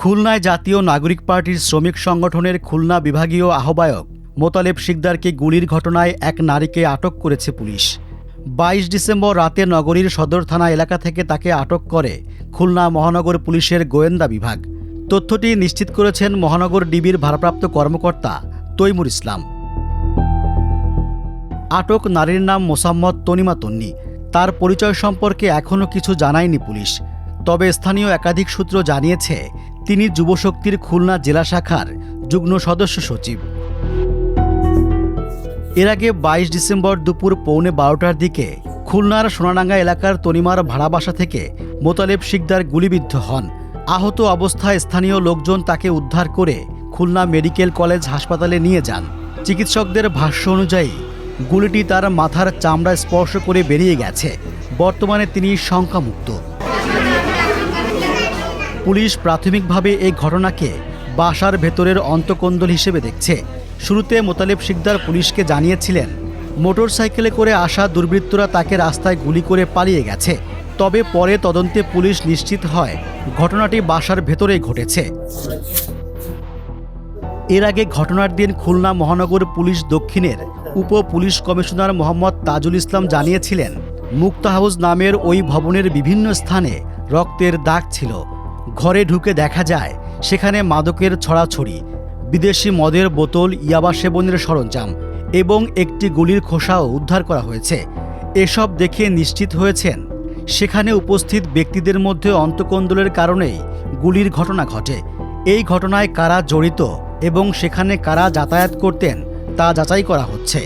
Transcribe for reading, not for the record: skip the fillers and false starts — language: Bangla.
খুলনায় জাতীয় নাগরিক পার্টির শ্রমিক সংগঠনের খুলনা বিভাগীয় আহ্বায়ক মোতালেব শিকদারকে গুলির ঘটনায় এক নারীকে আটক করেছে পুলিশ। 22 ডিসেম্বর রাতে নগরীর সদর থানা এলাকা থেকে তাকে আটক করে খুলনা মহানগর পুলিশের গোয়েন্দা বিভাগ। তথ্যটি নিশ্চিত করেছেন মহানগর ডিবির ভারপ্রাপ্ত কর্মকর্তা তৈমুর ইসলাম। আটক নারীর নাম মোসাম্মদ তনিমা তন্নি। তার পরিচয় সম্পর্কে এখনও কিছু জানায়নি পুলিশ। তবে স্থানীয় একাধিক সূত্র জানিয়েছে তিনি যুবশক্তির খুলনা জেলা শাখার যুগ্ম সদস্য সচিব। এর আগে 22 ডিসেম্বর দুপুর 12:15টার দিকে খুলনার সোনাডাঙ্গা এলাকার তনিমার ভাড়া বাসা থেকে মোতালেব শিকদার গুলিবিদ্ধ হন। আহত অবস্থায় স্থানীয় লোকজন তাকে উদ্ধার করে খুলনা মেডিকেল কলেজ হাসপাতালে নিয়ে যান। চিকিৎসকদের ভাষ্য অনুযায়ী গুলিটি তার মাথার চামড়া স্পর্শ করে বেরিয়ে গেছে। বর্তমানে তিনি শঙ্কামুক্ত। পুলিশ প্রাথমিকভাবে এই ঘটনাকে বাসার ভেতরের অন্তঃকন্দল হিসেবে দেখছে। শুরুতে মোতালেব শিকদার পুলিশকে জানিয়েছিলেন মোটরসাইকেলে করে আসা দুর্বৃত্তরা তাকে রাস্তায় গুলি করে পালিয়ে গেছে। তবে পরে তদন্তে পুলিশ নিশ্চিত হয় ঘটনাটি বাসার ভেতরেই ঘটেছে। এর আগে ঘটনার দিন খুলনা মহানগর পুলিশ দক্ষিণের উপ পুলিশ কমিশনার মোহাম্মদ তাজুল ইসলাম জানিয়েছিলেন মুক্তা হাউস নামের ওই ভবনের বিভিন্ন স্থানে রক্তের দাগ ছিল। ঘরে ঢুকে দেখা যায় সেখানে মাদকের ছড়াছড়ি, বিদেশি মদের বোতল, ইয়াবা সেবনের সরঞ্জাম এবং একটি গুলির খোসাও উদ্ধার করা হয়েছে। এসব দেখে নিশ্চিত হয়েছেন সেখানে উপস্থিত ব্যক্তিদের মধ্যে অন্তঃকন্দলের কারণেই গুলির ঘটনা ঘটে। এই ঘটনায় কারা জড়িত এবং সেখানে কারা যাতায়াত করতেন তা যাচাই করা হচ্ছে।